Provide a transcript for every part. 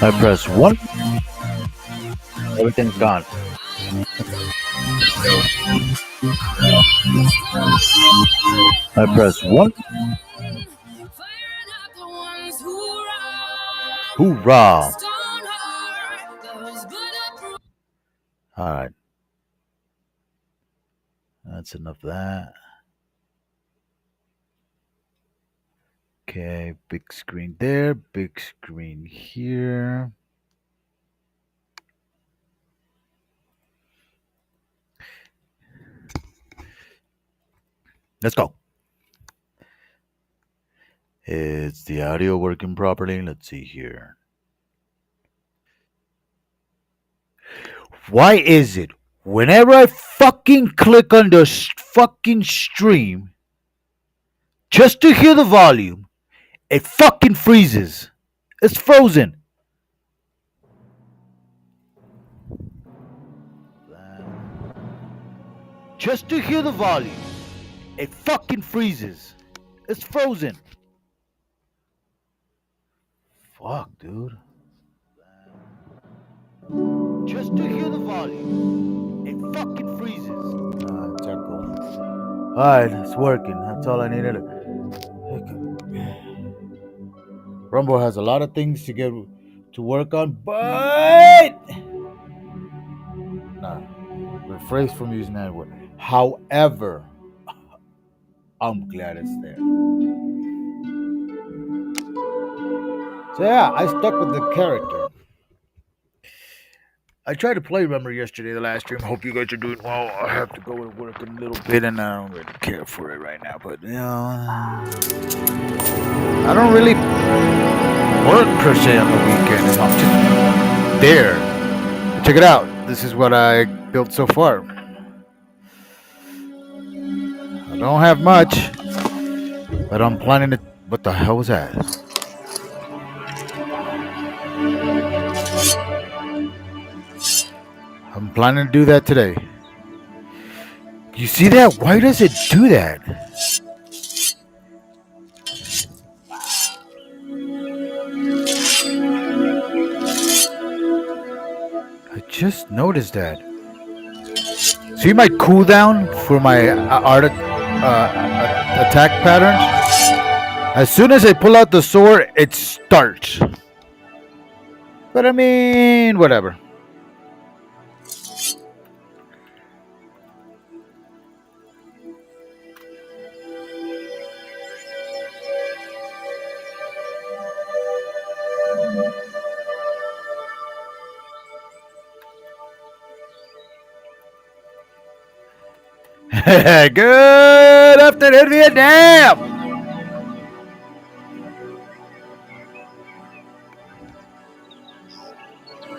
I press 1. Everything's gone. I press 1. Hoorah! Alright. That's enough of that. Okay, big screen there, big screen here. Let's go. Is the audio working properly? Let's see here. Why is it whenever I fucking click on the fucking stream just to hear the volume, it fucking freezes? It's frozen. Just to hear the volume, it fucking freezes. It's frozen. Fuck, dude. Just to hear the volume, it fucking freezes. It's echo. Alright, it's working. That's all I needed. Rumble has a lot of things to get to work on, but nah, refrain from using that word. However, I'm glad it's there. So yeah, I stuck with the character. I tried to play Remember yesterday, the last stream. Hope you guys are doing well. I have to go to work in a little bit, and I don't really care for it right now. But you know, I don't really work per se on the weekends. I'm just there. Check it out. This is what I built so far. I don't have much, but I'm planning to. What the hell was that? I'm planning to do that today. You see that? Why does it do that? I just noticed that. See my cooldown for my attack patterns? As soon as I pull out the sword, it starts. But I mean, whatever. Good afternoon, Vietnam!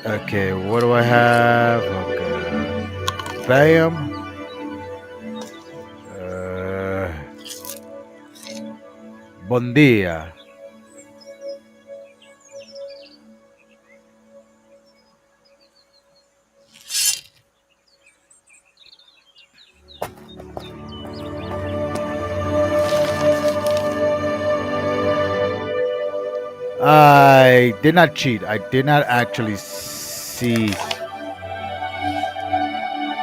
Okay, what do I have? Okay. Bam. Bon dia. I did not cheat. I did not actually see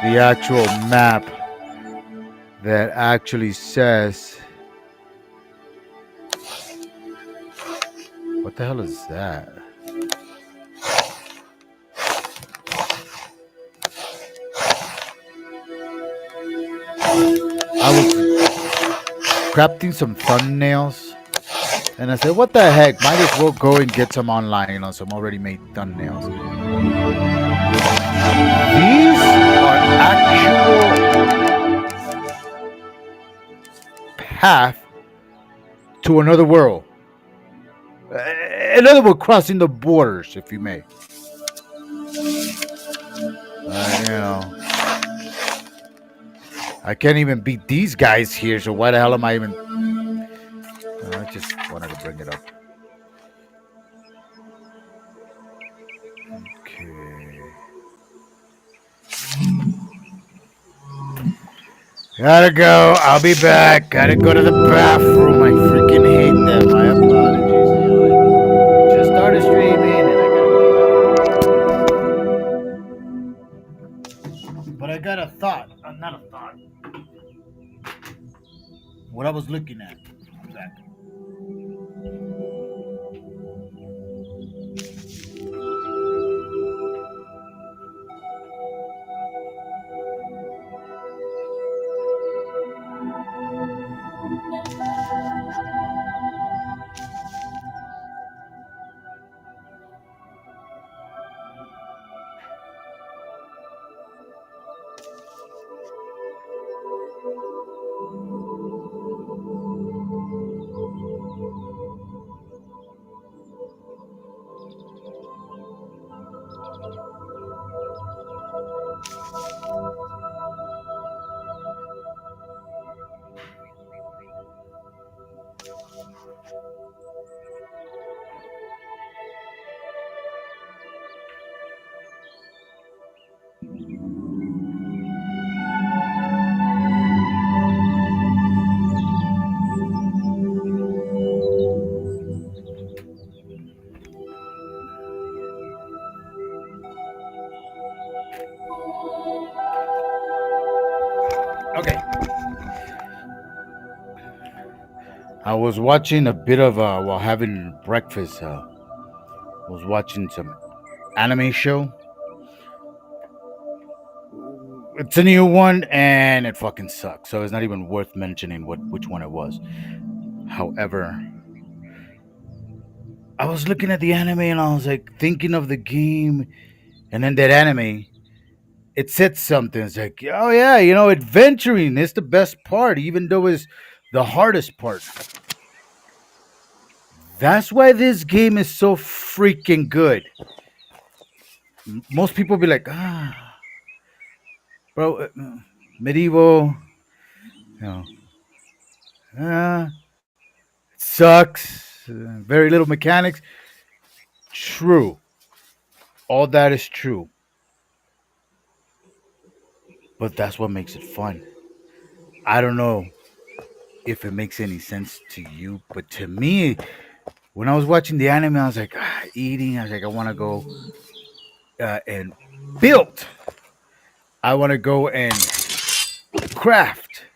the actual map that actually says. What the hell is that? I was crafting some thumbnails. And I said, what the heck? Might as well go and get some online, some already made thumbnails. These are actual path to another world. In other words, crossing the borders, if you may. I can't even beat these guys here, so why the hell am I even... I just wanted to bring it up. Okay. Gotta go. I'll be back. Gotta go to the bathroom. I freaking hate them. My apologies. What I was looking at. Exactly. Okay. I was watching a bit of while having breakfast. I was watching some anime show. It's a new one and it fucking sucks. So it's not even worth mentioning which one it was. However, I was looking at the anime and I was like thinking of the game, and then that anime it said something. It's like, oh yeah, adventuring is the best part, even though it's the hardest part. That's why this game is so freaking good. Most people be like, bro, medieval, you know, uh, sucks. Very little mechanics. True, all that is true, but that's what makes it fun. I don't know if it makes any sense to you, but to me, when I was watching the anime, I was like, eating. I was like, I want to go and build. I want to go and craft.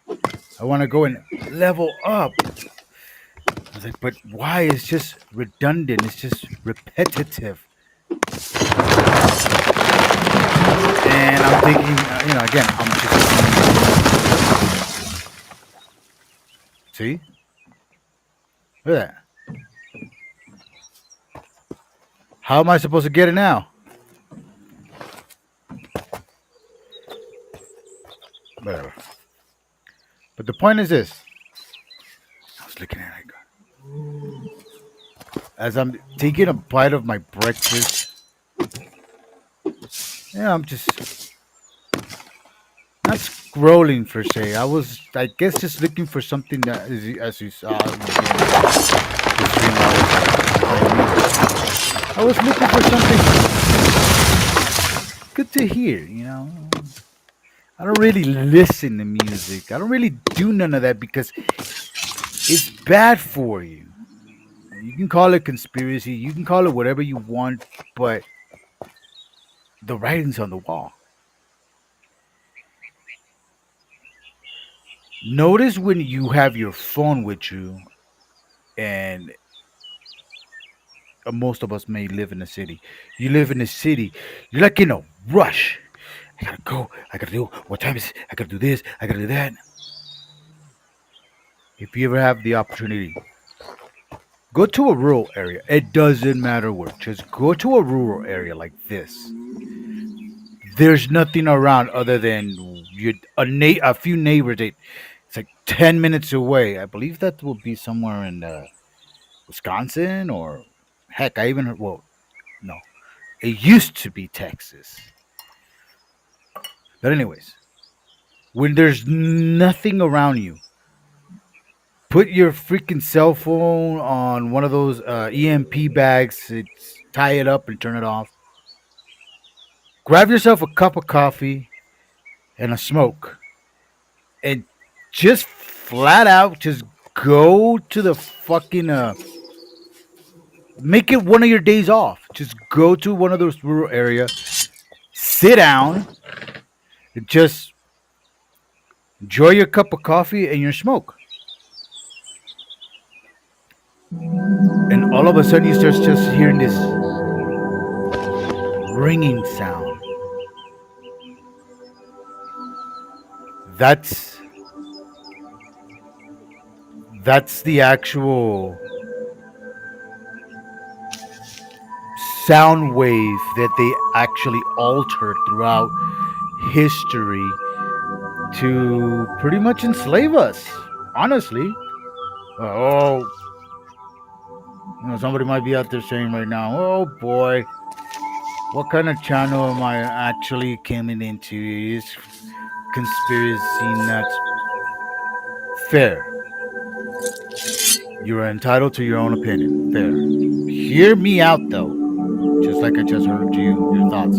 I want to go and level up. I was like, but why? It's just redundant. It's just repetitive. And I'm thinking, again, I'm just see, look at that. How am I supposed to get it now? Whatever. But the point is this: I was looking at it as I'm taking a bite of my breakfast. Yeah, I'm just not scrolling per se. I was, I guess, just looking for something that, as you saw, I was looking for something good to hear. I don't really listen to music. I don't really do none of that because it's bad for you. You can call it conspiracy. You can call it whatever you want, but the writing's on the wall. Notice when you have your phone with you, and most of us may live in a city. You live in a city, you're like in a rush. I gotta go. I gotta do. What time is it? I gotta do this. I gotta do that. If you ever have the opportunity, go to a rural area. It doesn't matter where. Just go to a rural area like this. There's nothing around other than a few neighbors. It's like 10 minutes away. I believe that will be somewhere in Wisconsin, or heck, I even heard. Well, no, it used to be Texas. But anyways, when there's nothing around you, put your freaking cell phone on one of those EMP bags. Tie it up and turn it off. Grab yourself a cup of coffee and a smoke, and just flat out just go to the fucking make it one of your days off. Just go to one of those rural areas, sit down, and just Enjoy your cup of coffee and your smoke. And all of a sudden you start just hearing this ringing sound. That's that's the actual sound wave that they actually altered throughout history to pretty much enslave us. Honestly, oh, somebody might be out there saying right now, "Oh boy, what kind of channel am I actually coming into? Is conspiracy nuts?" Fair. You are entitled to your own opinion. Fair. Hear me out though, just like I just heard you. Your thoughts.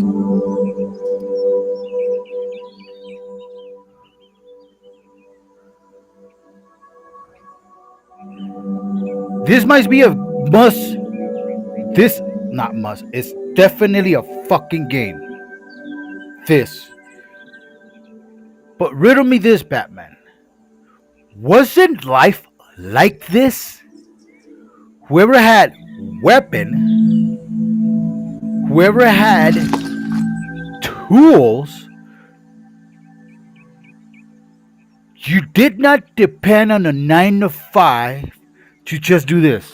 This might be a must. This not must. It's definitely a fucking game. This. But riddle me this, Batman. Wasn't life like this? Whoever had weapon, whoever had tools, you did not depend on a 9 to 5 to just do this.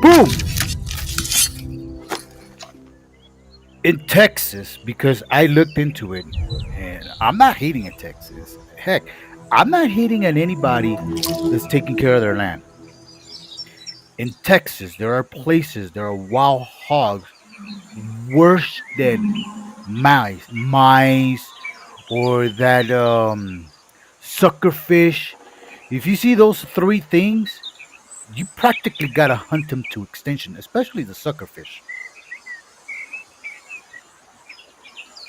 Boom! In Texas, because I looked into it, and I'm not hating at Texas. Heck, I'm not hating at anybody that's taking care of their land. In Texas, there are places, there are wild hogs worse than mice, or that suckerfish. If you see those three things, you practically gotta hunt them to extinction, especially the suckerfish,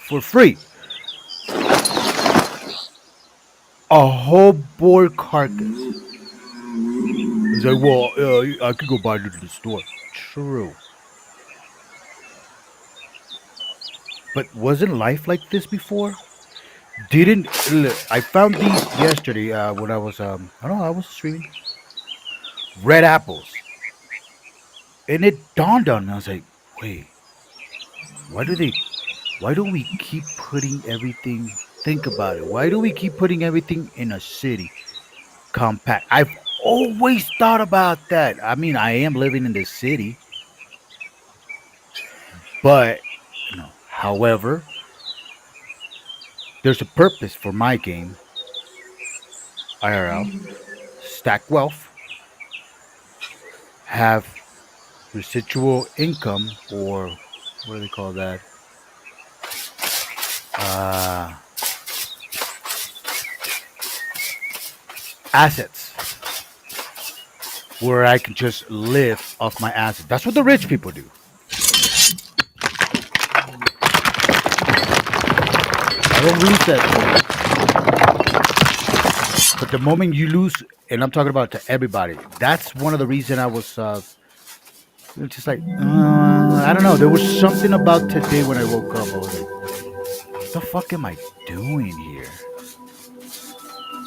for free. A whole boar carcass. He's like, well, I could go buy it at the store. True. But wasn't life like this before? Didn't look, I found these yesterday when I was I don't know, I was streaming red apples, and it dawned on me. I was like, wait, why do they? Why do we keep putting everything? Think about it. Why do we keep putting everything in a city compact? I've always thought about that. I mean, I am living in the city, but however, there's a purpose for my game, IRL. Stack wealth, have residual income, or what do they call that? Uh, assets, where I can just live off my assets. That's what the rich people do. I don't lose that. But the moment you lose, and I'm talking about to everybody, that's one of the reasons I was just like, I don't know. There was something about today when I woke up. I was like, what the fuck am I doing here?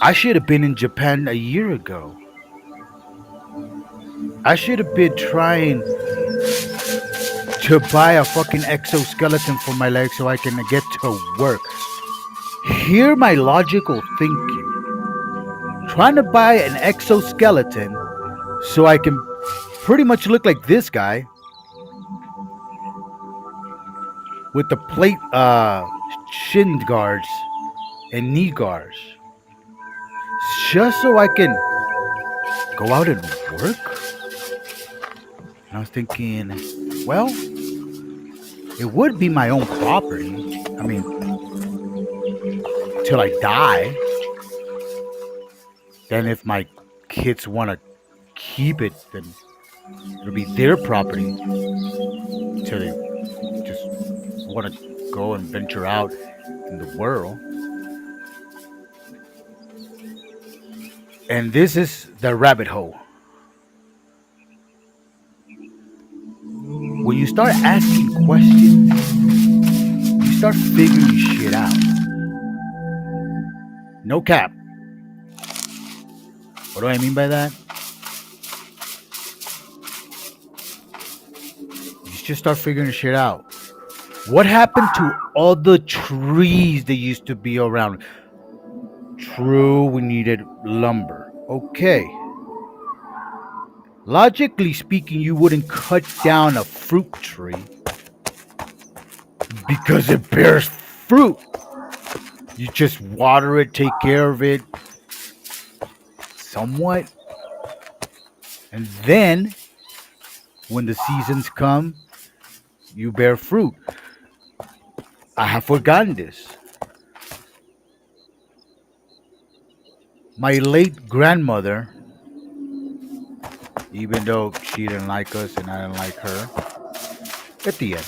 I should have been in Japan a year ago. I should have been trying to buy a fucking exoskeleton for my leg so I can get to work. Hear my logical thinking. Trying to buy an exoskeleton so I can pretty much look like this guy with the plate shin guards and knee guards, just so I can go out and work. And I was thinking, well, it would be my own property. I mean, till I die. Then if my kids want to keep it, then it'll be their property till they just want to go and venture out in the world. And this is the rabbit hole. When you start asking questions, you start figuring shit out. No cap. What do I mean by that? You just start figuring shit out. What happened to all the trees that used to be around? True, we needed lumber. Okay. Logically speaking, you wouldn't cut down a fruit tree because it bears fruit. You just water it, take care of it somewhat. And then when the seasons come, you bear fruit. I have forgotten this. My late grandmother, even though she didn't like us and I didn't like her, at the end,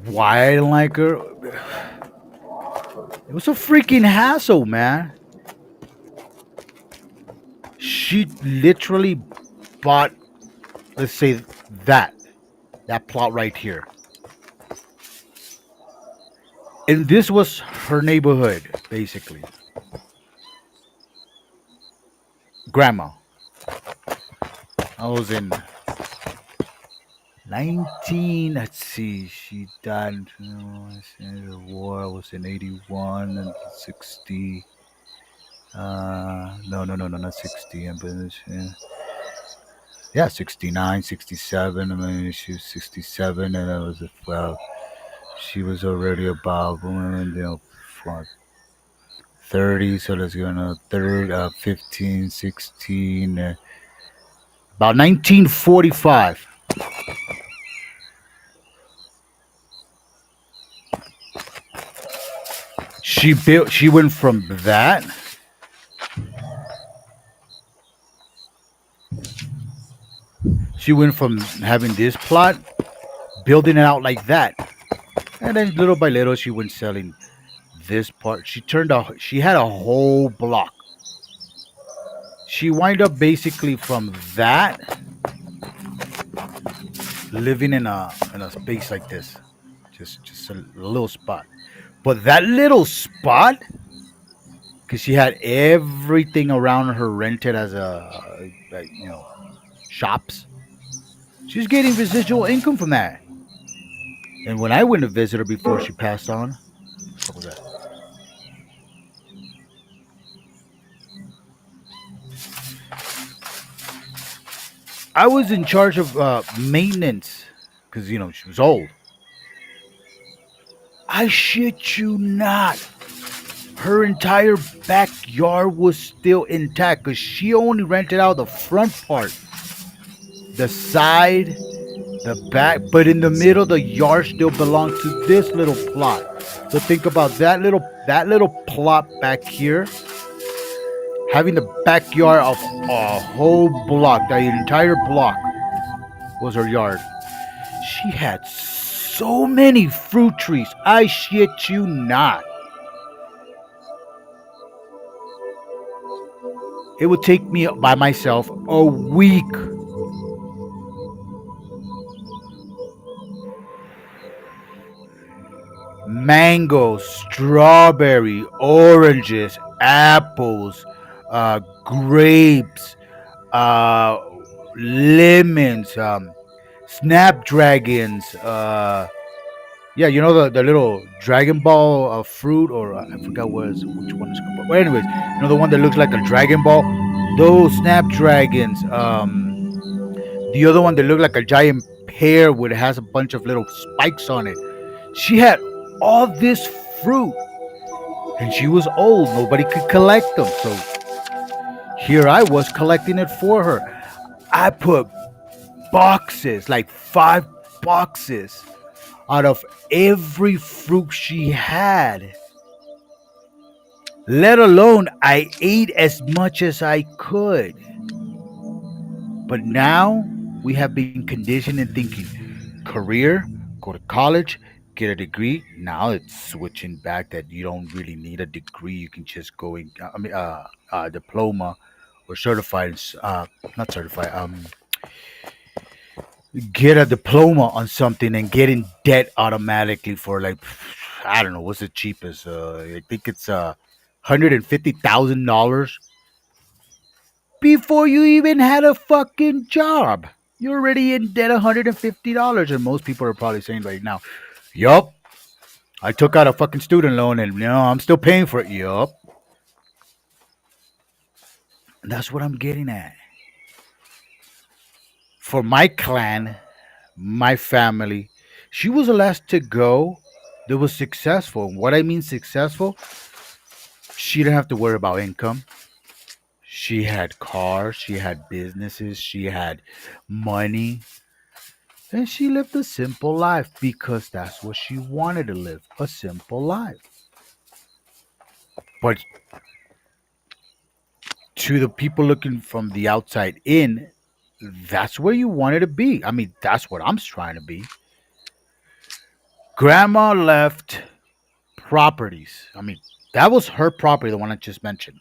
why I didn't like her? It was a freaking hassle, man. She literally bought, let's say, that that plot right here. And this was her neighborhood, basically. Grandma. I was in 19, let's see, she died in the war. I was in 81 and 60. No, not 60. Yeah, 69, 67. I mean, she was 67, and I was, well, she was already about, 30, so let's go on third, 15, 16, about 1945. She went from that she went from having this plot, building it out like that, and then little by little she went selling this part. She had a whole block. She wind up basically from that living in a space like this, just a little spot. But that little spot, because she had everything around her rented as shops. She's getting residual income from that. And when I went to visit her before she passed on, what was that? I was in charge of maintenance because she was old. I shit you not. Her entire backyard was still intact because she only rented out the front part, the side, the back, but in the middle, the yard still belonged to this little plot. So think about that little plot back here, having the backyard of a whole block. The entire block was her yard. She had so many fruit trees. I shit you not. It would take me by myself a week. Mangoes, strawberry, oranges, apples, grapes, uh, lemons, snapdragons. Yeah, the little Dragon Ball fruit, or I forgot which one is called. But anyways, the one that looks like a Dragon Ball. Those snapdragons. The other one that looked like a giant pear, with has a bunch of little spikes on it. She had all this fruit, and she was old. Nobody could collect them, so here I was collecting it for her. I put boxes, like 5 boxes, out of every fruit she had. Let alone I ate as much as I could. But now we have been conditioned in thinking career, go to college, get a degree. Now it's switching back that you don't really need a degree. You can just go in, diploma or certified, not certified, get a diploma on something and get in debt automatically for like, I don't know, what's the cheapest? I think it's $150,000 before you even had a fucking job. You're already in debt $150, and most people are probably saying right now, "Yup, I took out a fucking student loan, and I'm still paying for it." Yup, that's what I'm getting at. For my clan, my family, she was the last to go that was successful. What I mean successful, she didn't have to worry about income. She had cars, she had businesses, she had money, and she lived a simple life because that's what she wanted to live, a simple life. But to the people looking from the outside in, that's where you wanted to be. I mean, that's what I'm trying to be. Grandma left properties. I mean, that was her property, the one I just mentioned.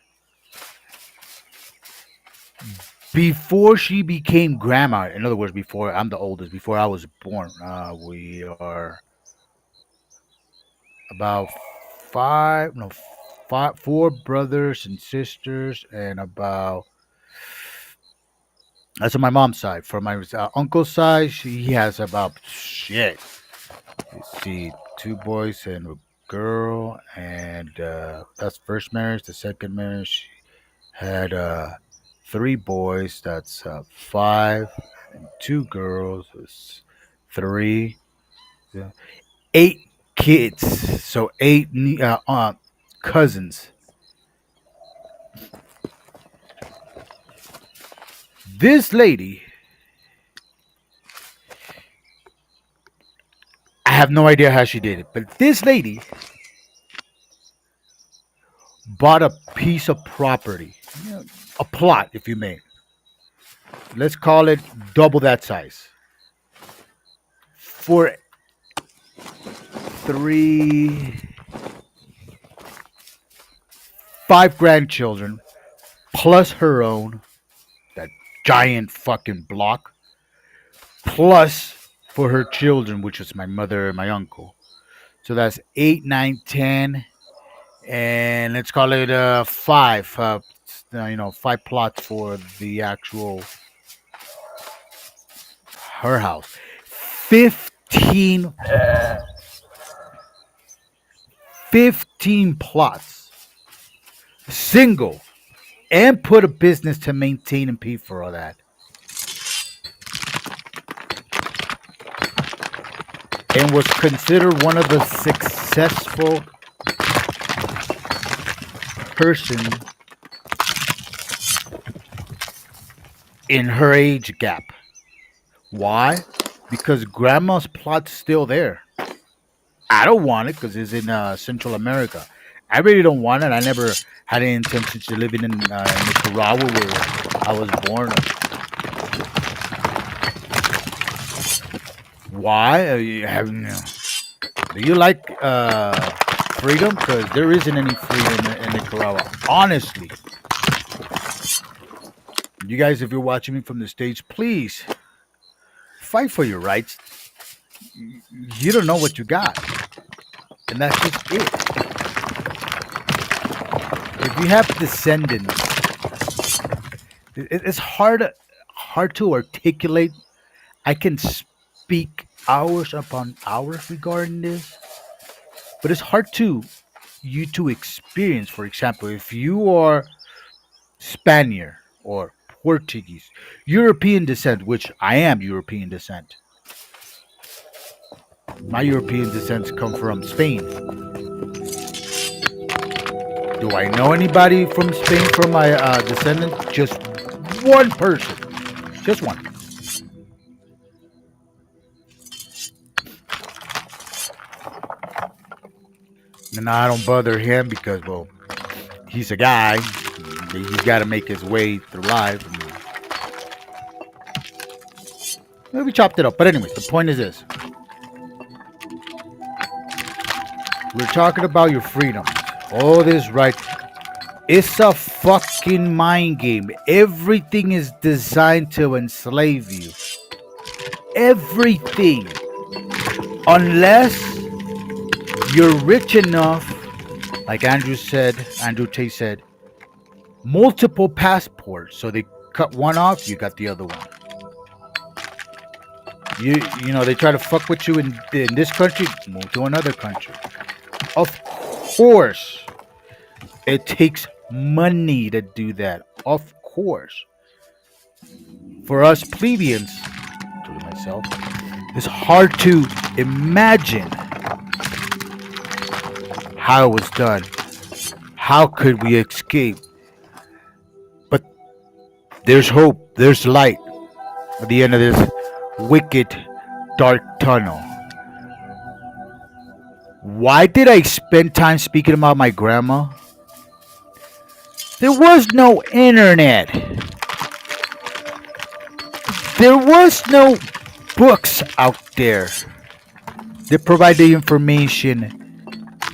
Before she became grandma, in other words, before I'm the oldest, before I was born, we are about five, no, five, four brothers and sisters, and about that's on my mom's side. For my uncle's side, he has about shit. Let's see, two boys and a girl, and that's first marriage. The second marriage had three boys. That's five and two girls. It's three, yeah, eight kids. So eight cousins. This lady, I have no idea how she did it, but this lady bought a piece of property, a plot, if you may. Let's call it double that size for three, five grandchildren plus her own, that giant fucking block, plus for her children, which is my mother and my uncle. So that's eight, nine, 10, and let's call it five. Five plots for the actual her house. 15, 15 plots, single, and put a business to maintain and pay for all that. And was considered one of the successful person in her age gap. Why? Because grandma's plot's still there. I don't want it because it's in Central America. I really don't want it. I never had any intention to living in Nicaragua where I was born. Why? Do you like freedom? Because there isn't any freedom in Nicaragua. Honestly. You guys, if you're watching me from the States, please fight for your rights. You don't know what you got. And that's just it. If you have descendants, it's hard to articulate. I can speak hours upon hours regarding this, but it's hard to experience. For example, if you are Spaniard or Portuguese, European descent, which I am European descent. My European descents come from Spain. Do I know anybody from Spain from my descendants? Just one person. Just one. And I don't bother him because, well, he's a guy. He's got to make his way through life. Maybe we chopped it up. But anyway, the point is this. We're talking about your freedom. All this right. It's a fucking mind game. Everything is designed to enslave you. Everything. Unless you're rich enough, like Andrew Tate said, multiple passports. So they cut one off, you got the other one. They try to fuck with you in this country, move to another country. Of course, it takes money to do that. Of course. For us plebeians, including myself, it's hard to imagine how it was done. How could we escape? But there's hope. There's light at the end of this wicked, dark tunnel. Why did I spend time speaking about my grandma? There was no internet. There was no books out there that provide the information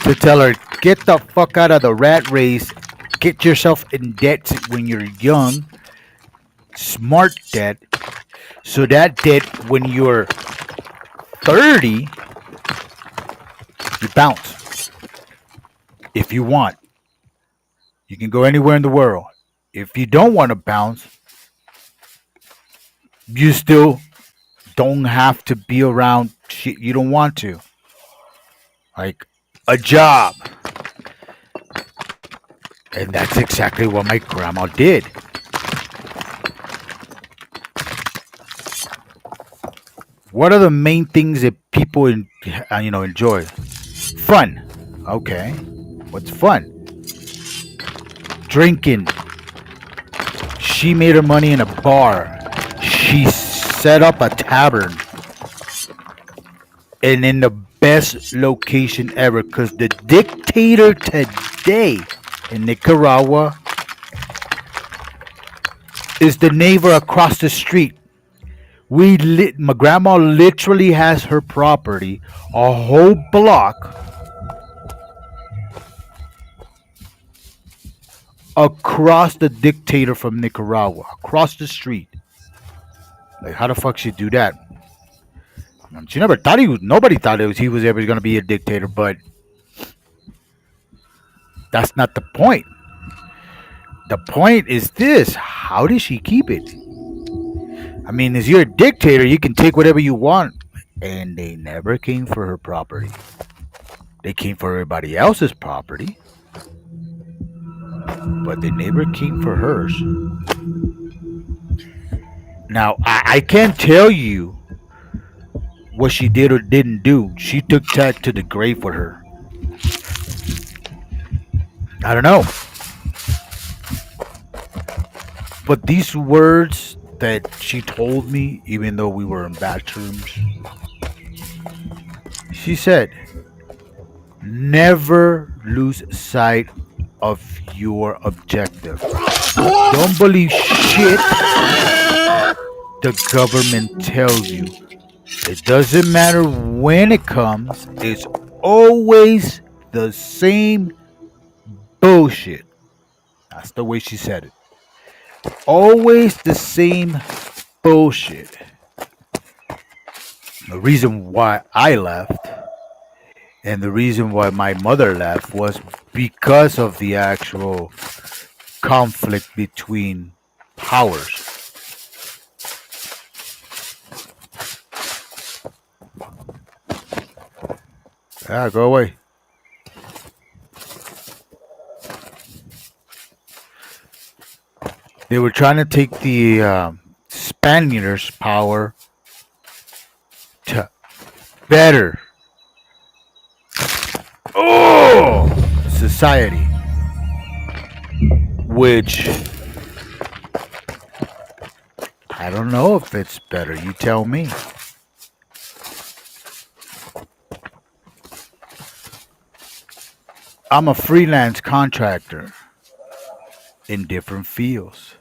to tell her, get the fuck out of the rat race, get yourself in debt when you're young, smart debt, so that debt when you're 30, you bounce. If you want, you can go anywhere in the world. If you don't want to bounce, you still don't have to be around shit you don't want to. Like a job. And that's exactly what my grandma did. What are the main things that people enjoy? Fun. Okay. What's fun? Drinking. She made her money in a bar. She set up a tavern. And in the best location ever. Because the dictator today in Nicaragua is the neighbor across the street. My grandma literally has her property, a whole block across the dictator from Nicaragua, across the street. Like, how the fuck she do that? She never thought nobody thought he was ever going to be a dictator, but that's not the point. The point is this: how did she keep it? I mean, as you're a dictator, you can take whatever you want, and they never came for her property. They came for everybody else's property, but they never came for hers. Now, I can't tell you what she did or didn't do. She took that to the grave with her. I don't know. But these words that she told me, even though we were in bad terms, she said, never lose sight of your objective. Don't believe shit the government tells you. It doesn't matter when it comes, it's always the same bullshit. That's the way she said it. Always the same bullshit. The reason why I left and the reason why my mother left was because of the actual conflict between powers. Ah, go away. They were trying to take the Spaniards' power to better society, which I don't know if it's better. You tell me. I'm a freelance contractor in different fields.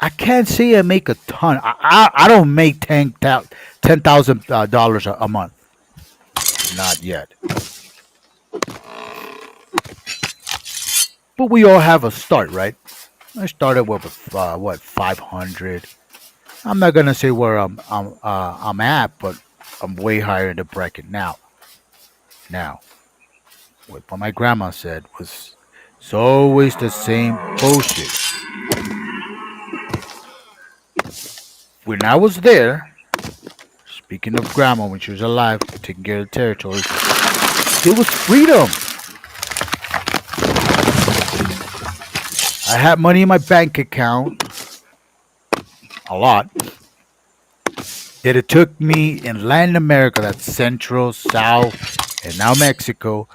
I can't say I make a ton. I don't make $10,000 a month. Not yet. But we all have a start, right? I started with what 500. I'm not gonna say where I'm at, but I'm way higher in the bracket now. Now, what my grandma said was, it's always the same bullshit. When I was there, speaking of grandma, when she was alive, taking care of the territory, it was freedom. I had money in my bank account, a lot, that it took me in Latin America, that's Central, South, and now Mexico,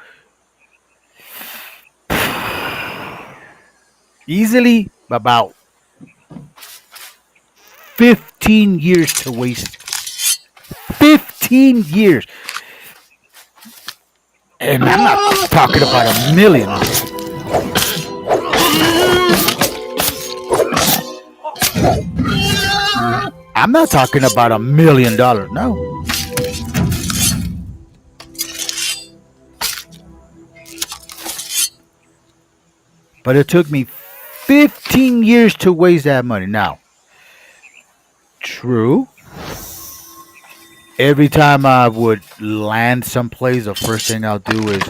easily about 15 years to waste. 15 years. And I'm not talking about a million. I'm not talking about $1 million. No. But it took me 15 years to waste that money. Now, true. Every time I would land someplace, the first thing I'll do is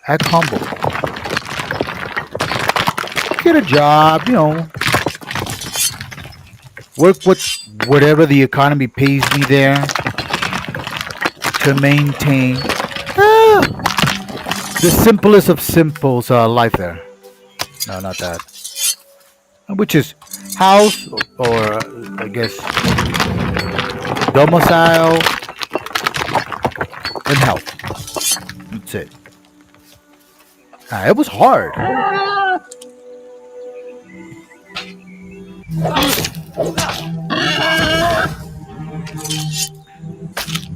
act humble. Get a job, work with whatever the economy pays me there to maintain the simplest of simples life there. No, not that. Which is house or I guess domicile and health. That's it. It was hard.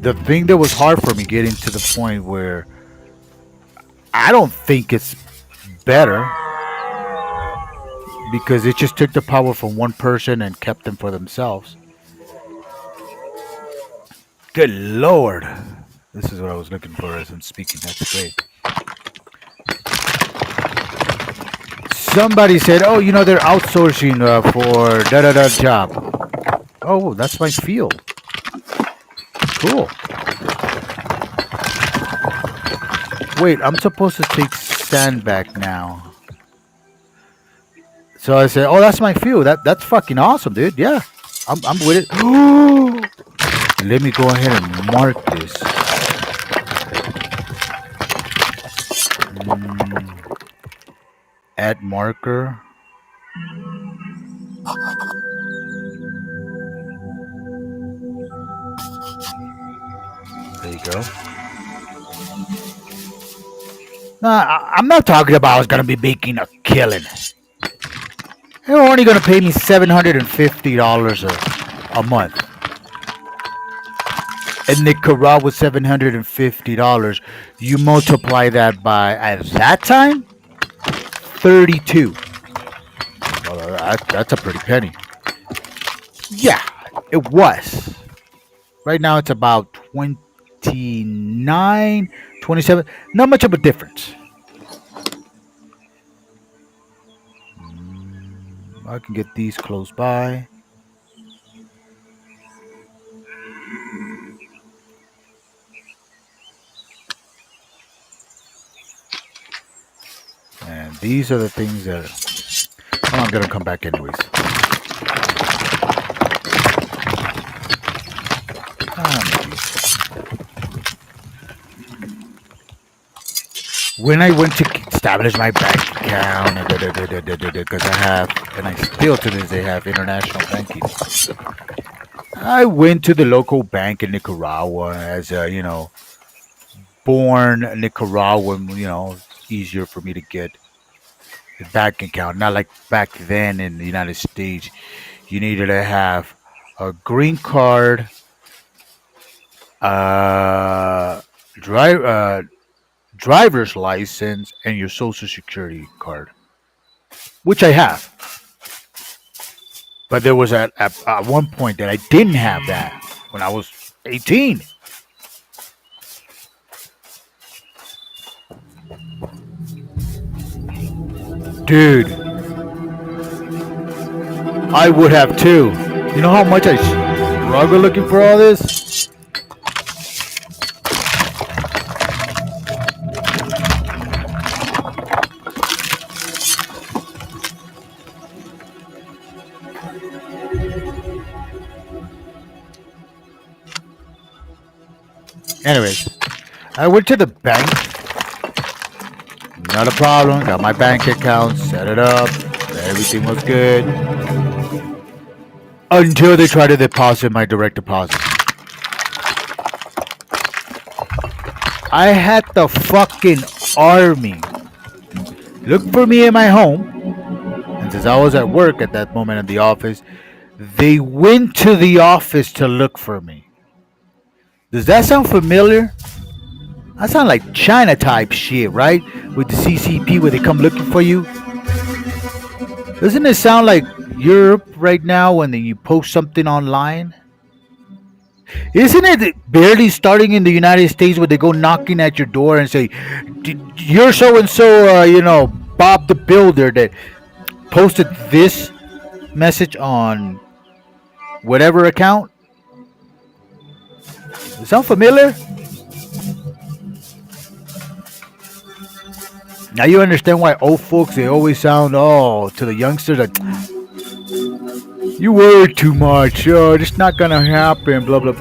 The thing that was hard for me getting to the point where I don't think it's better because it just took the power from one person and kept them for themselves. Good Lord. This is what I was looking for as I'm speaking. That's great. Somebody said, oh, they're outsourcing for da-da-da job. Oh, that's my field. Cool. Wait, I'm supposed to take sand back now. So I said, oh, that's my field. That's fucking awesome, dude. Yeah, I'm with it. Let me go ahead and mark this. Add marker. There you go. I'm not talking about I was going to be making a killing. They're only going to pay me $750 a month. In Nicaragua, $750. You multiply that by, at that time, 32. Well, that's a pretty penny. Yeah, it was. Right now it's about 29, 27. Not much of a difference. I can get these close by. And these are the things that I'm going to come back anyways. When I went to establish my bank account, because I have, and I still to this day have international banking, I went to the local bank in Nicaragua as a, born Nicaraguan, easier for me to get a bank account. Not like back then in the United States, you needed to have a green card, driver's license, and your social security card, which I have. But there was at one point that I didn't have that when I was 18. Dude, I would have too. You know how much I struggle looking for all this? Anyways, I went to the bank. Not a problem. Got my bank account, set it up. Everything was good. Until they tried to deposit my direct deposit. I had the fucking army look for me in my home. And since I was at work at that moment in the office, they went to the office to look for me. Does that sound familiar? That sound like China type shit, right? With the CCP where they come looking for you. Doesn't it sound like Europe right now when you post something online? Isn't it barely starting in the United States where they go knocking at your door and say, "You're so and so, Bob the Builder that posted this message on whatever account"? Does it sound familiar? Now you understand why old folks they always sound to the youngsters like you worry too much. Oh, it's not gonna happen. Blah blah.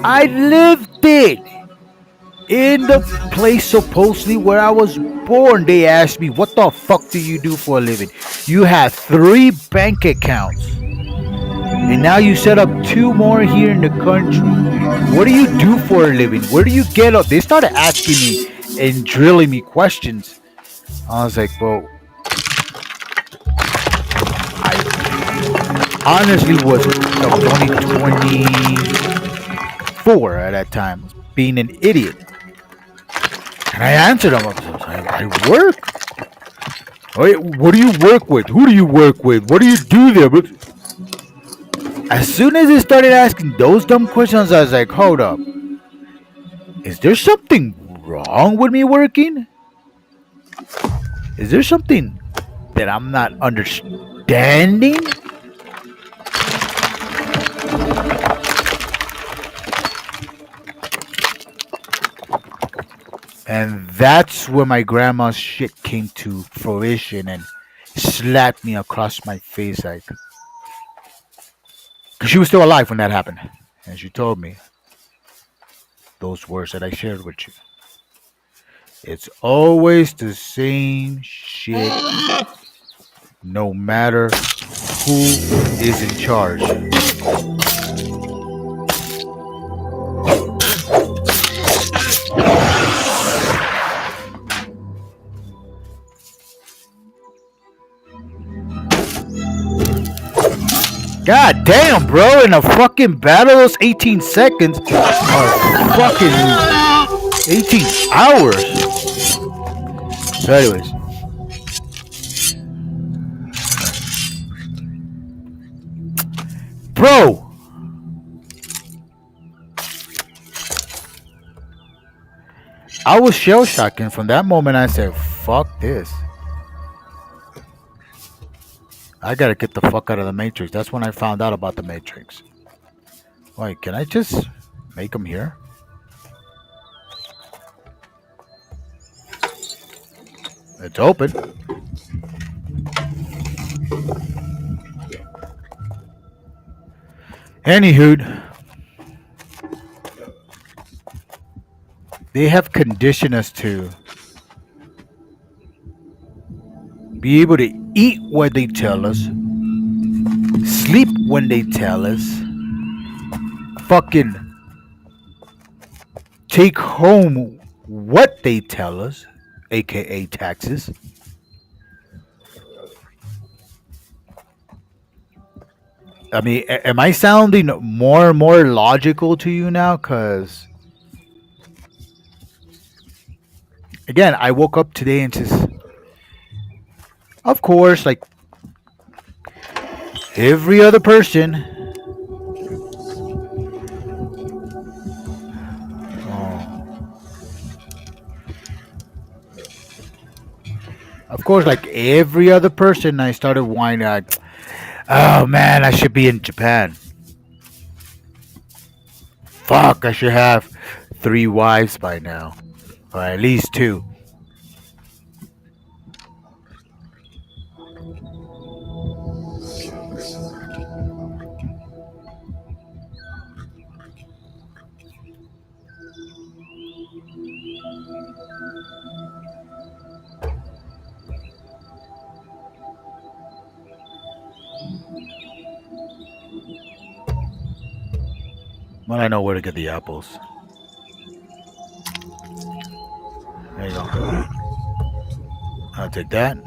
I lived it in the place supposedly where I was born. They asked me, "What the fuck do you do for a living?" You have 3 bank accounts, and now you set up 2 more here in the country. What do you do for a living? Where do you get up? They started asking me and drilling me questions. I was like, well, I honestly was only 24 at that time, being an idiot. And I answered them. I work. Wait, what do you work with? Who do you work with? What do you do there? But as soon as they started asking those dumb questions, I was like, hold up. Is there something wrong with me working? Is there something that I'm not understanding? And that's where my grandma's shit came to fruition and slapped me across my face like, because she was still alive when that happened. And she told me those words that I shared with you. It's always the same shit, no matter who is in charge. God damn, bro, in a fucking battle, those 18 seconds are fucking 18 hours. So anyways. Bro. I was shell shocking from that moment. I said, fuck this. I gotta get the fuck out of the Matrix. That's when I found out about the Matrix. Wait, can I just make them here? It's open. Anywho, they have conditioned us to be able to eat what they tell us, sleep when they tell us, fucking take home what they tell us, aka taxes. I mean, am I sounding more and more logical to you now? Because, again, I woke up today and just, of course, like every other person, Of course, like every other person, I started whining. Oh man, I should be in Japan. Fuck, I should have 3 wives by now, or at least 2. Well, I know where to get the apples. There you go. I'll take that.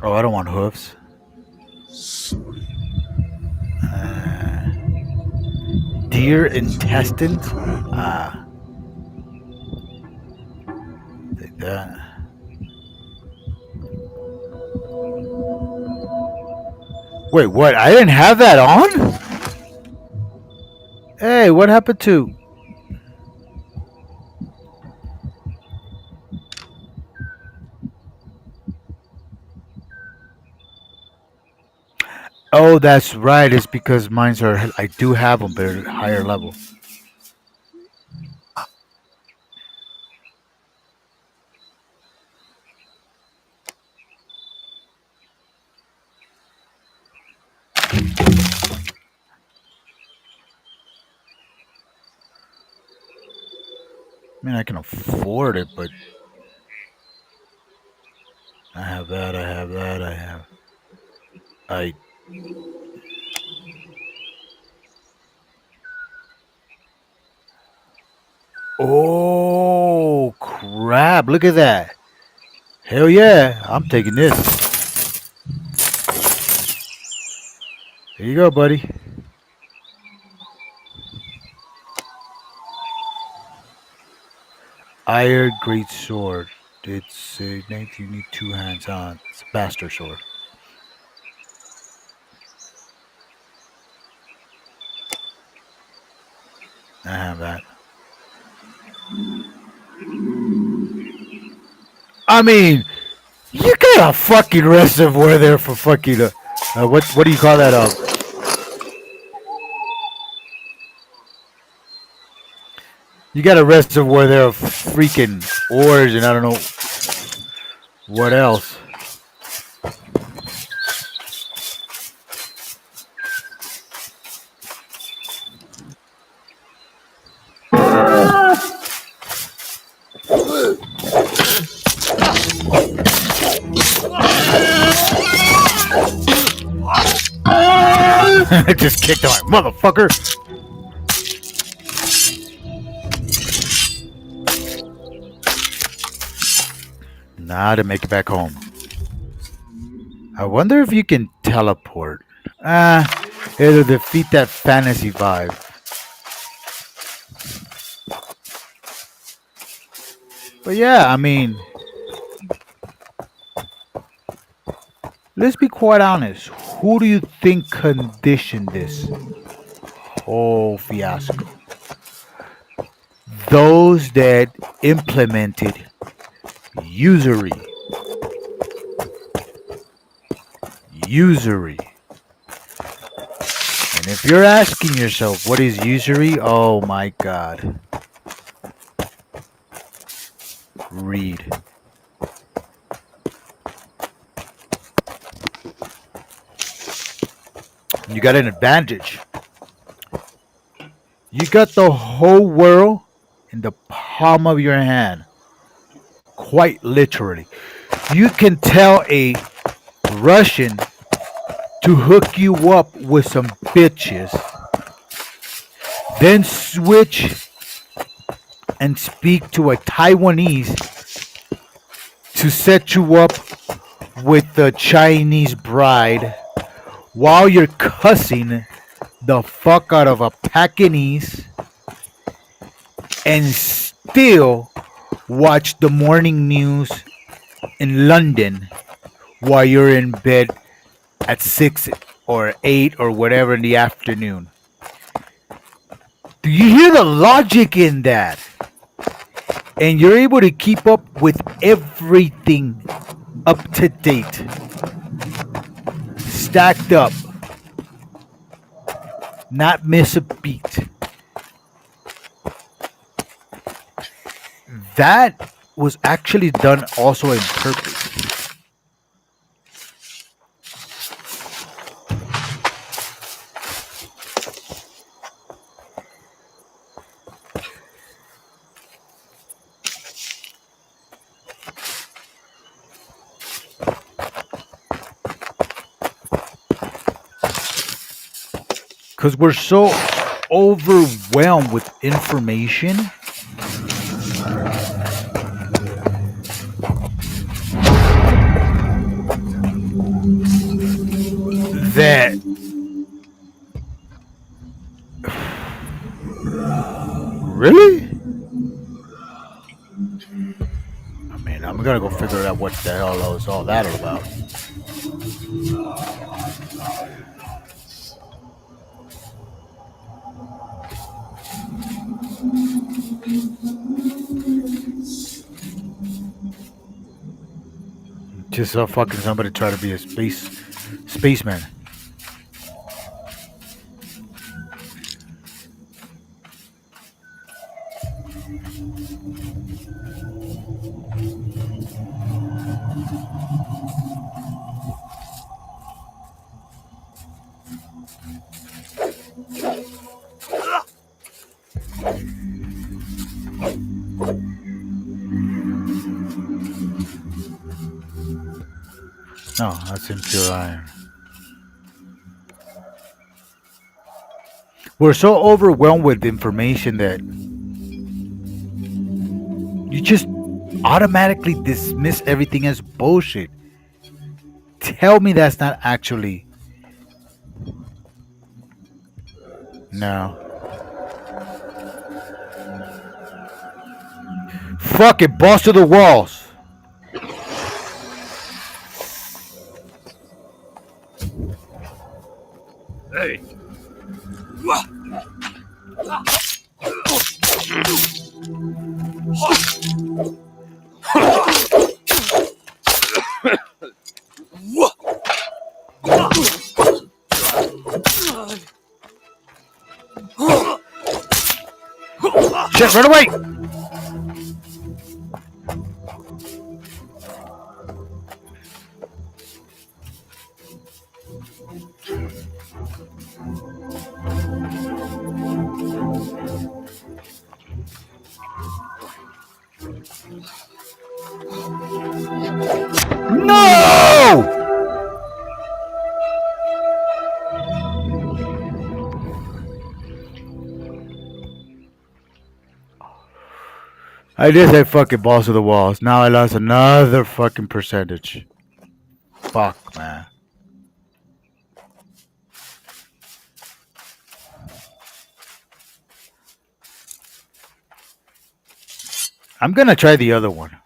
Oh, I don't want hoofs. Uh, deer intestines. Ah, take that. Wait, what? I didn't have that on? Hey, what happened to? Oh, that's right. It's because mines are. I do have them, but at a higher level. I mean, I can afford it, but I have that. I have that. I have. I. Oh crap! Look at that. Hell yeah! I'm taking this. Here you go, buddy. Iron great sword. It's you need 2 hands on. It's a bastard sword. I have that. I mean, you got a fucking reservoir there for fucking what do you call that? You got a reservoir there of freaking ores and I don't know what else. I just kicked him, motherfucker. Nah, to make it back home. I wonder if you can teleport. It'll defeat that fantasy vibe. But yeah, I mean, let's be quite honest. Who do you think conditioned this whole fiasco? Those that implemented usury. Usury. And if you're asking yourself, what is usury? Oh my god. Read. You got an advantage. You got the whole world in the palm of your hand. Quite literally. You can tell a Russian to hook you up with some bitches, then switch and speak to a Taiwanese to set you up with the Chinese bride while you're cussing the fuck out of a Pakinese and still watch the morning news in London while you're in bed at 6 or 8 or whatever in the afternoon. Do you hear the logic in that? and you're able to keep up with everything up to date, stacked up, not miss a beat. That was actually done also in purpose. Because we're so overwhelmed with information that really? I mean, I'm gonna go figure out what the hell is all that about. Just so fucking somebody try to be a spaceman. No, that's impure iron. We're so overwhelmed with information that you just automatically dismiss everything as bullshit. Tell me that's not actually. No. Fuck it, boss to the walls. Hey. Shit, run away! No! I did say fucking balls to the walls. Now I lost another fucking percentage. Fuck, man. I'm gonna try the other one.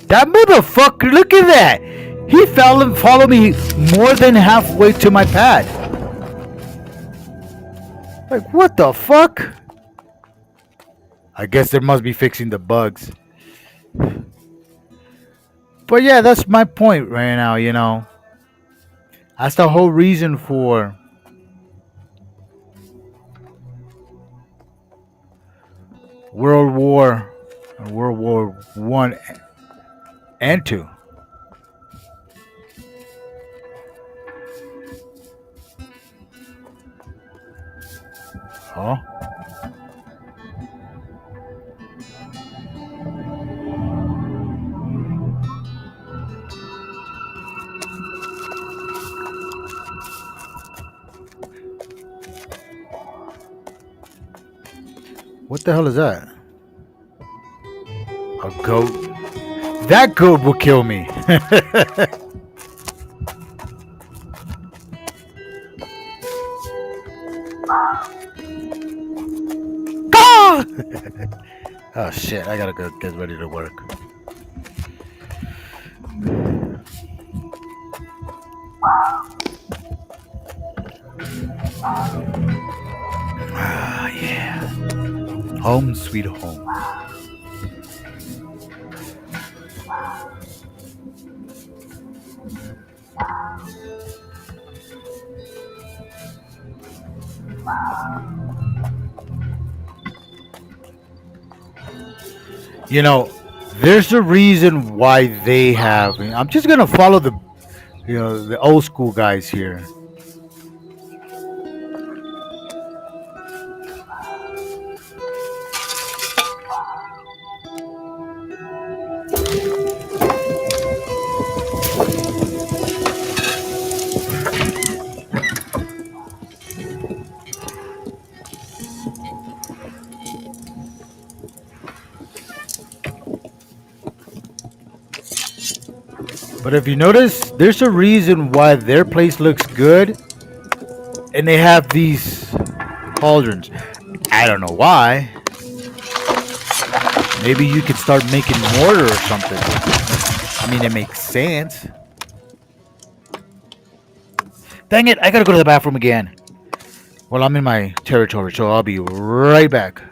That motherfucker, look at that! He fell and followed me more than halfway to my pad. Like, what the fuck? I guess there must be fixing the bugs. But yeah, that's my point right now, you know. That's the whole reason for World War One and Two. Huh? What the hell is that? A goat? That goat will kill me. Ah! Oh shit, I gotta go get ready to work. Ah, yeah. Home sweet home. You know, there's a reason why they have. I'm just gonna follow the old school guys here. But if you notice, there's a reason why their place looks good, and they have these cauldrons. I don't know why. Maybe you could start making mortar or something. I mean, it makes sense. Dang it! I gotta go to the bathroom again. Well, I'm in my territory, so I'll be right back.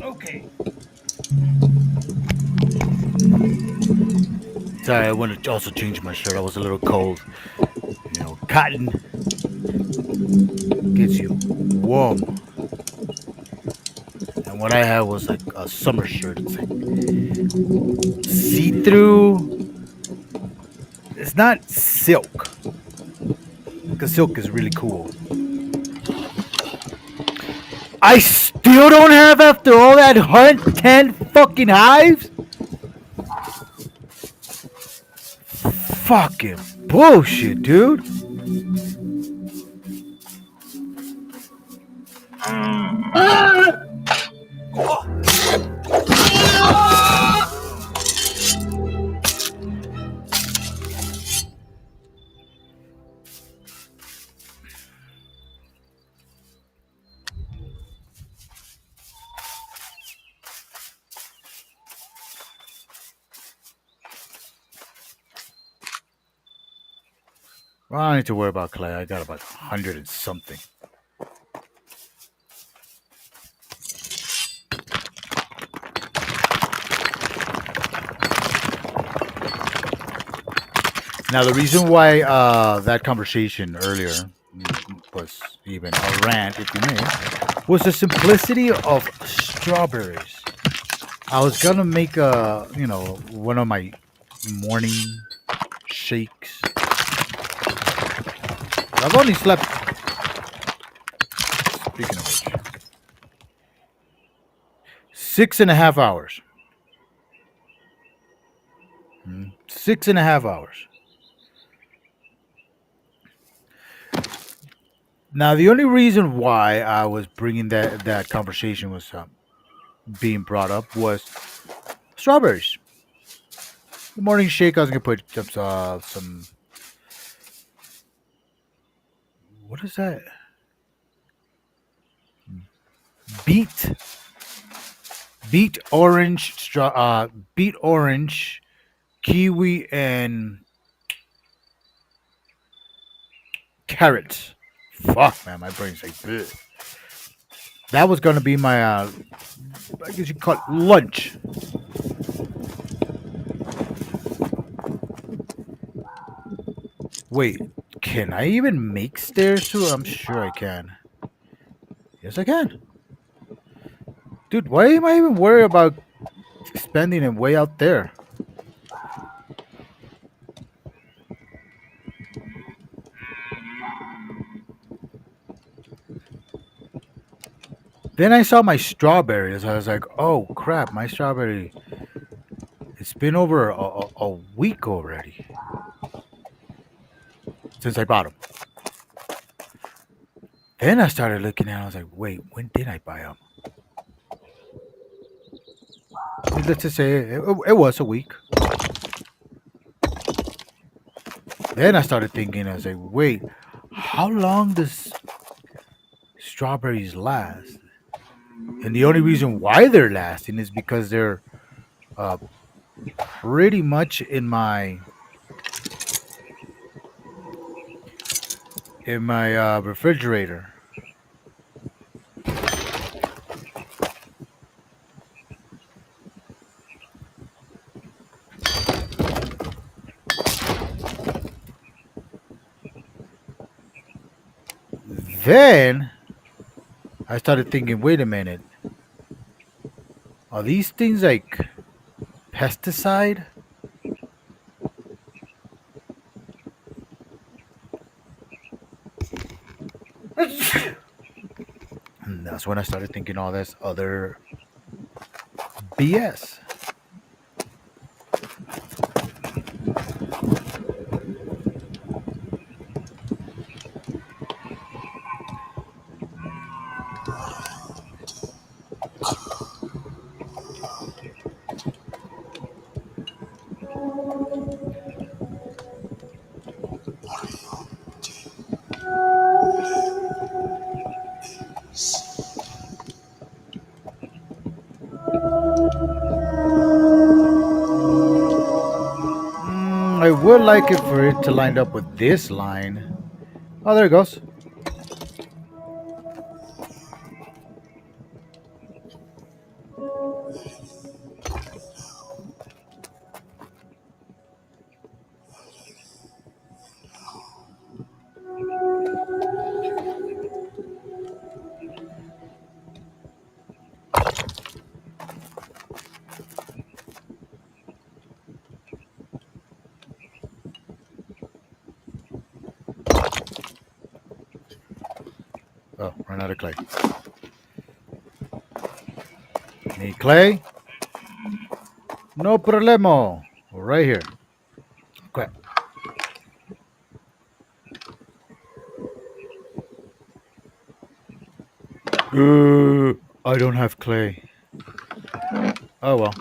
Okay. Sorry, I want to also change my shirt. I was a little cold. Cotton gets you warm. And what I had was like a summer shirt. It's like see through. It's not silk, because silk is really cool. I still don't have after all that 110 fucking hives? Fucking bullshit, dude. Well, I don't need to worry about clay. I got about 100 and something. Now, the reason why that conversation earlier was even a rant, if you may, was the simplicity of strawberries. I was gonna make one of my morning shakes. I've only slept. Speaking of which, 6.5 hours. 6.5 hours. Now, the only reason why I was bringing that conversation was being brought up was strawberries. The morning shake, I was gonna put some what is that? Beet, beet orange, beet orange, kiwi, and carrots. Fuck, man, my brain's like, bleh. That was gonna be my, I guess you call it lunch. Wait, can I even make stairs too? I'm sure I can. Yes, I can. Dude, why am I even worried about spending it way out there? Then I saw my strawberries. I was like, oh crap, my strawberry. It's been over a week already since I bought them. Then I started looking at it. I was like, wait, when did I buy them? Let's just say it was a week. Then I started thinking, I was like, wait, how long does strawberries last? And the only reason why they're lasting is because they're uh, pretty much in my refrigerator. Then I started thinking, wait a minute, are these things like pesticide? And that's when I started thinking all this other BS. I would like it for it to line up with this line. Oh, there it goes. Oh, run out of clay. Need clay? No problemo. Right here. Okay. I don't have clay. Oh well.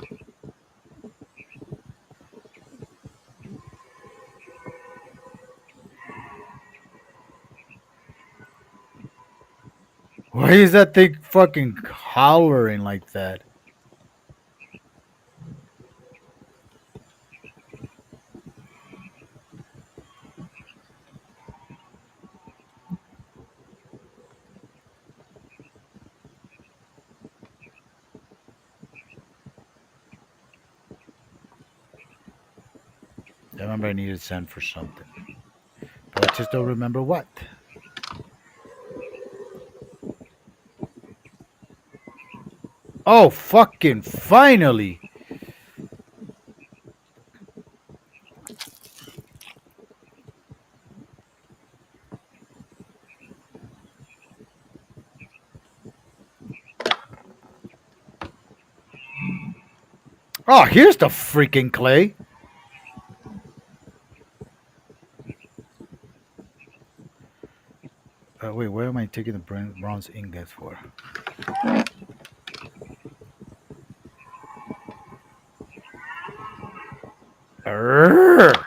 Why is that thing fucking hollering like that? I remember I needed sand for something, but I just don't remember what. Oh, fucking finally! Oh, here's the freaking clay. Wait, where am I taking the bronze ingots for? Arrgh!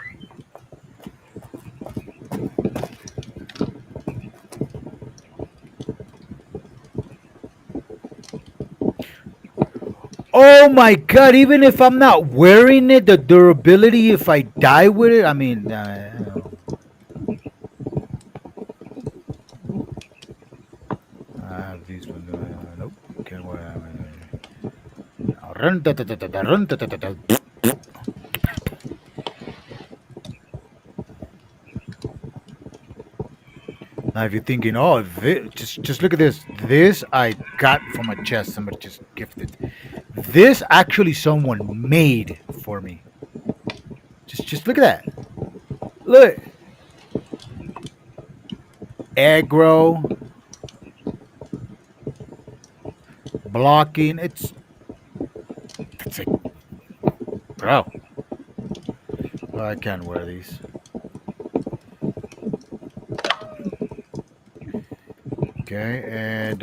Oh my god, even if I'm not wearing it, the durability, if I die with it, I mean, I have these ones. Nope, can't wear them. Now, if you're thinking, oh, just look at this. This I got from a chest. Somebody just gifted. This actually someone made for me. Just look at that. Look, aggro, blocking. It's like, bro. Oh, I can't wear these. Okay, and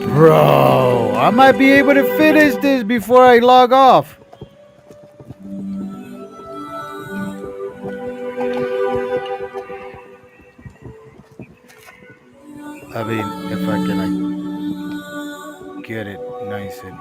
bro, I might be able to finish this before I log off. I mean, if I can like get it nice and.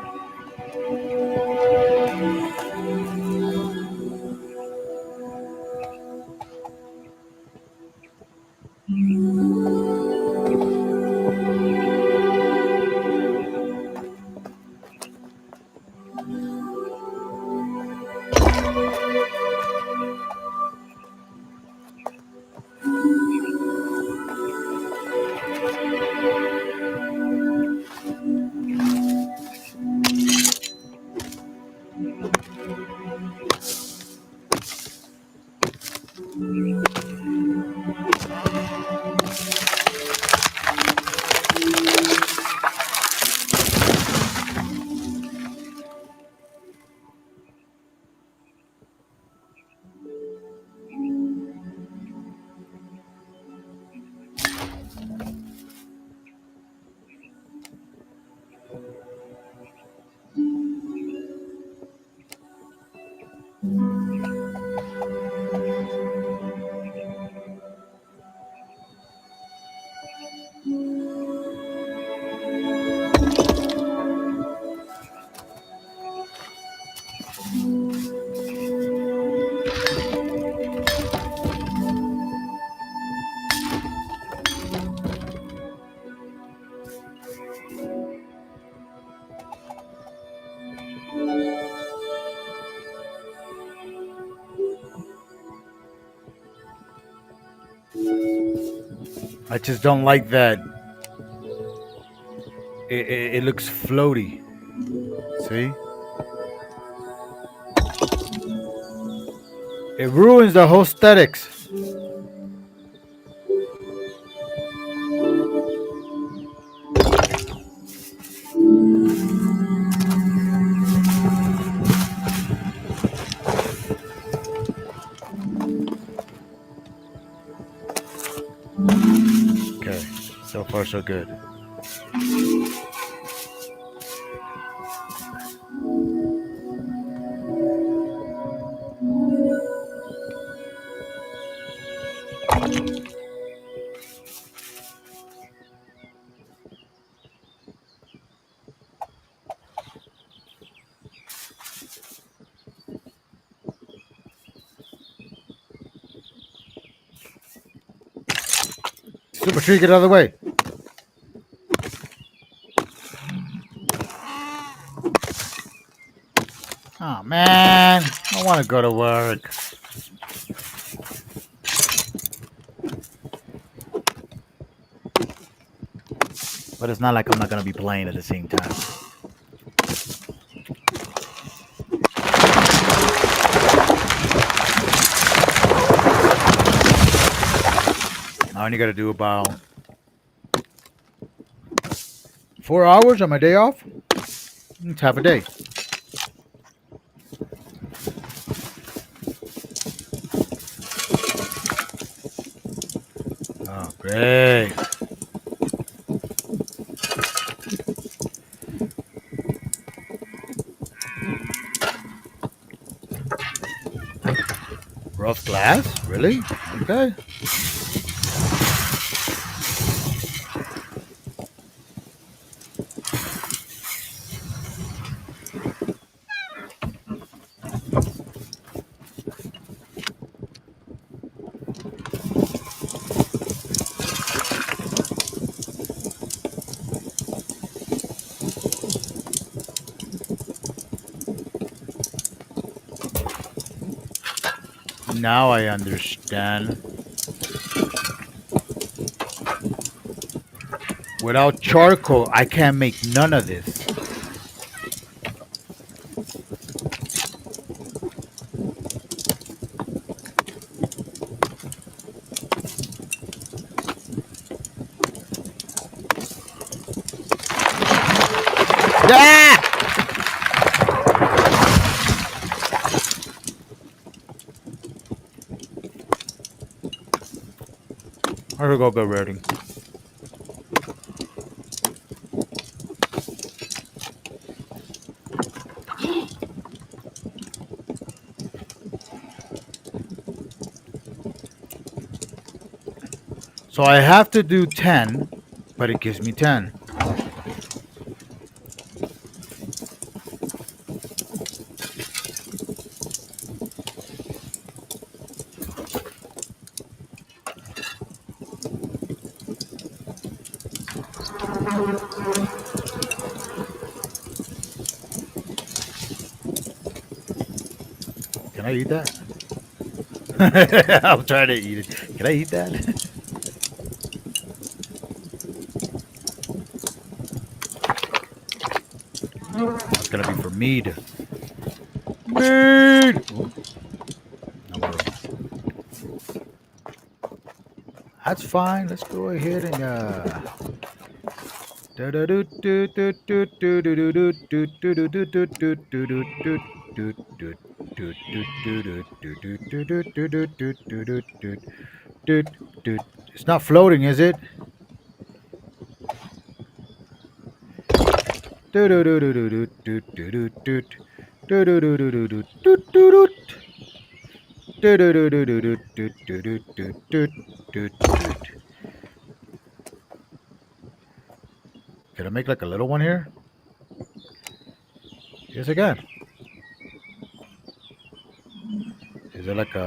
I just don't like that. It looks floaty. See? It ruins the whole aesthetics. Okay, so far so good. Super tree, get out of the way. want to go to work. But it's not like I'm not going to be playing at the same time. I only got to do about 4 hours on my day off. It's half a day. Oh, great. Rough glass? Really? Okay. Now I understand. Without charcoal, I can't make none of this. Ah! I should go get ready. So I have to do 10, but it gives me 10. Can I eat that? I'm trying to eat it. Can I eat that? It's gonna be for mead. Mead! That's fine. Let's go ahead and It's not floating, is it? Can I make like a little one here? Yes, I can. Is it like a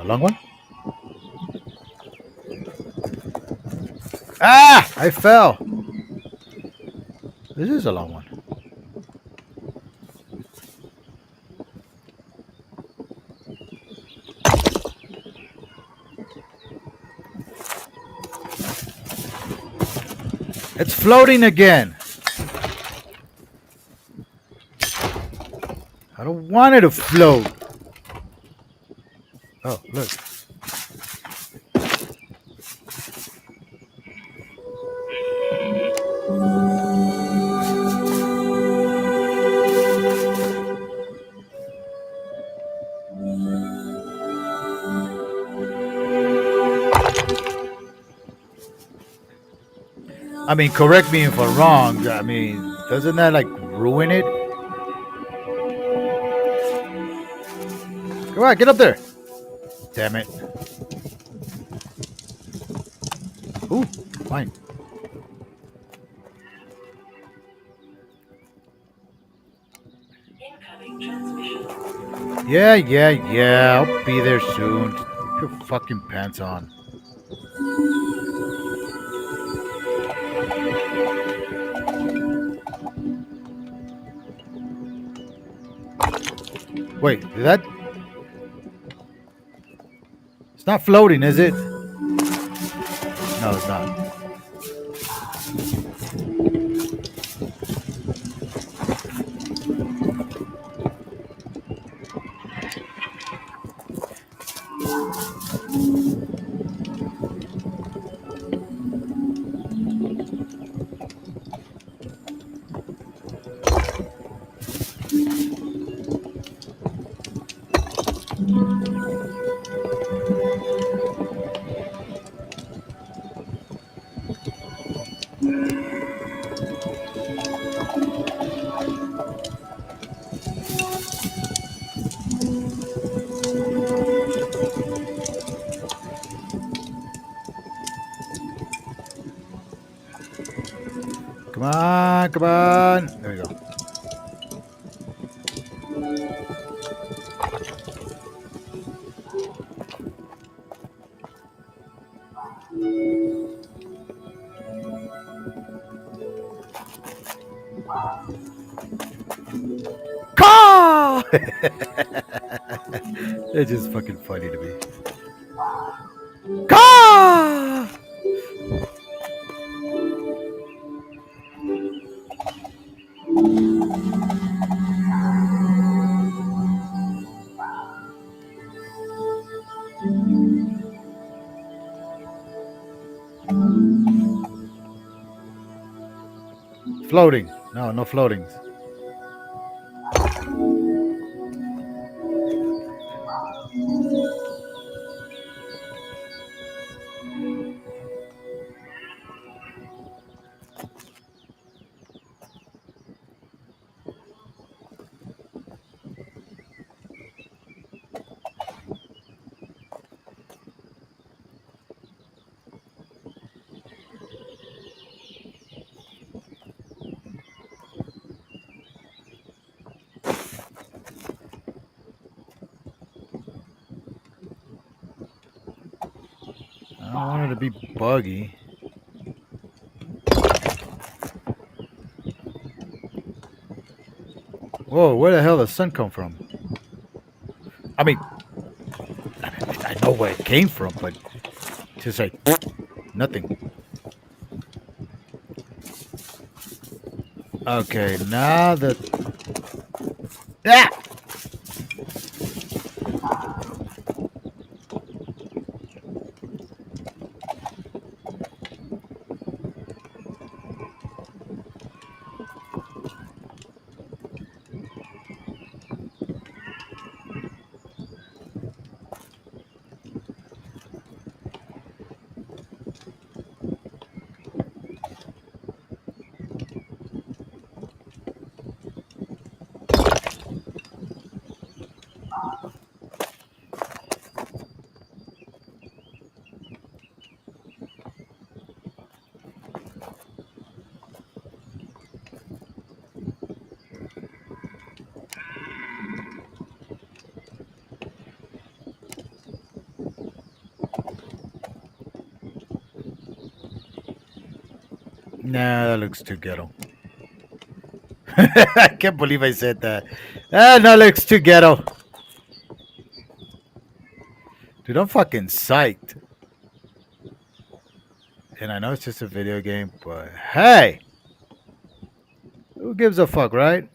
long one? Ah! I fell. This is a long one. It's floating again. I don't want it to float. Oh, look. I mean, correct me if I'm wrong. I mean, doesn't that like ruin it? Come on, get up there. Damn it. Ooh, fine. Yeah. I'll be there soon. Put your fucking pants on. Wait, is that? It's not floating, is it? No, it's not. Come on, come on. There we go. Caw! It's just fucking funny to me. Caw! Floating. No, no floatings. I don't want it to be buggy. Whoa, where the hell did the sun come from? I mean, I know where it came from, but just like nothing. Okay, now that ah! Nah, that looks too ghetto. I can't believe I said that. Ah, that looks too ghetto. Dude, I'm fucking psyched. And I know it's just a video game, but hey, who gives a fuck, right?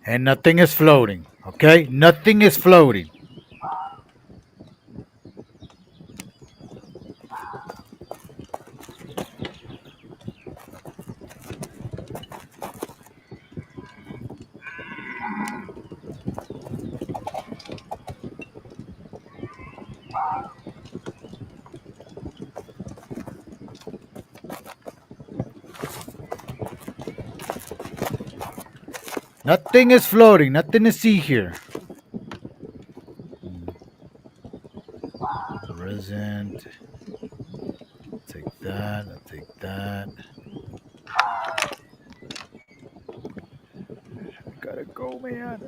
And nothing is floating, okay? Nothing is floating. Nothing is floating. Nothing to see here. Present. Take that. I'll take that. I gotta go, man.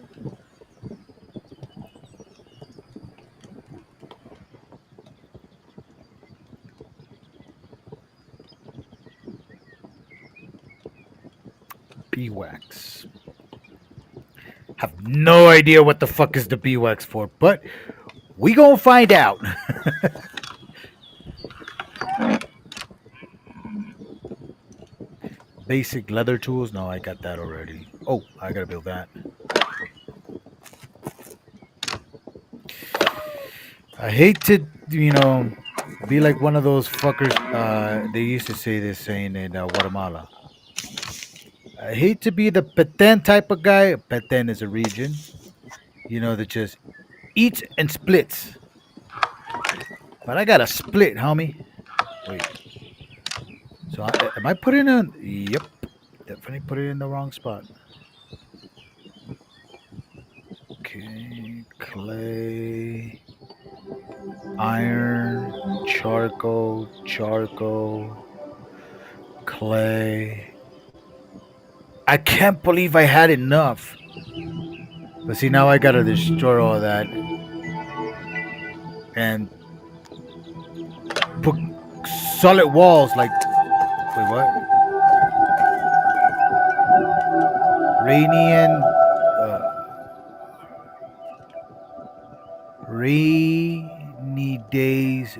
Beeswax. Have no idea what the fuck is the beeswax for, but we gonna find out. Basic leather tools? No, I got that already. Oh, I gotta build that. I hate to, be like one of those fuckers. They used to say this saying in Guatemala. I hate to be the Peten type of guy. Peten is a region, that just eats and splits. But I got a split, homie. Wait. So am I putting in? Yep. Definitely put it in the wrong spot. Okay. Clay. Iron. Charcoal. Clay. I can't believe I had enough. But see, now I gotta destroy all that. And put solid walls like... Wait, what? Rainy days.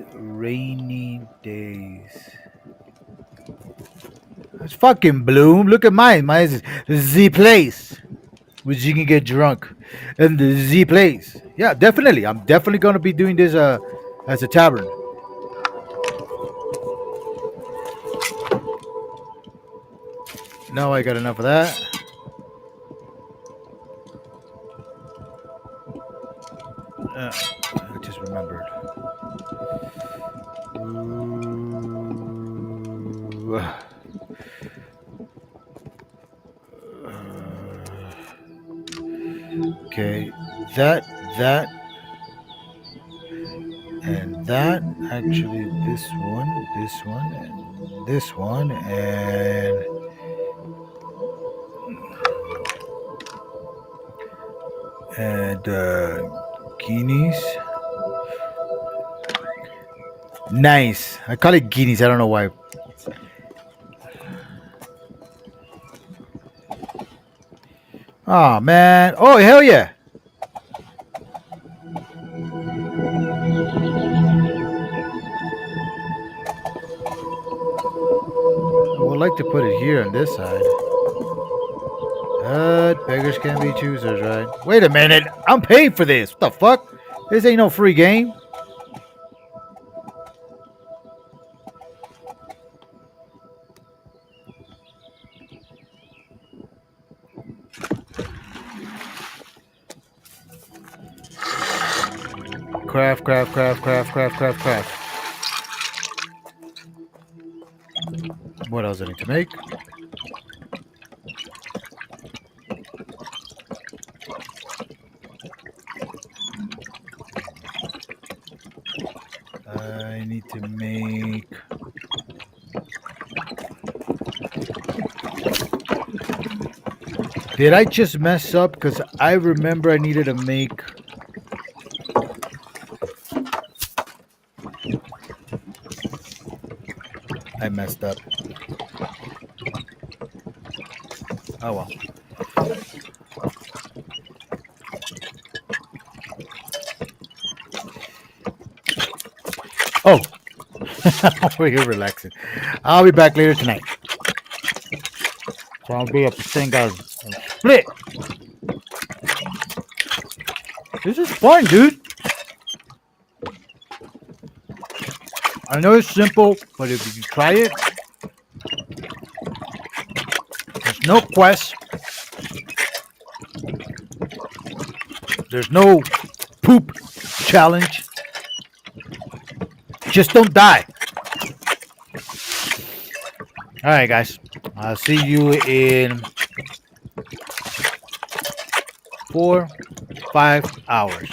It's fucking Bloom. Look at mine. Mine is Z Place, which you can get drunk. And the Z Place. Yeah, definitely. I'm definitely going to be doing this as a tavern. Now I got enough of that. I just remembered. Okay, that, and that. Actually, this one, and this one, and guineas. Nice. I call it guineas. I don't know why. Oh man. Oh hell yeah. I would like to put it here on this side. Beggars can't be choosers, right? Wait a minute. I'm paying for this. What the fuck? This ain't no free game. Craft. What else I need to make? I need to make... Did I just mess up? Because I remember I needed to make... I messed up. Oh well. Oh. We're here relaxing. I'll be back later tonight. So I'll be up to saying guys split. This is fun, dude. I know it's simple, but if you try it, there's no quest. There's no poop challenge. Just don't die. Alright, guys. I'll see you in 4, 5 hours.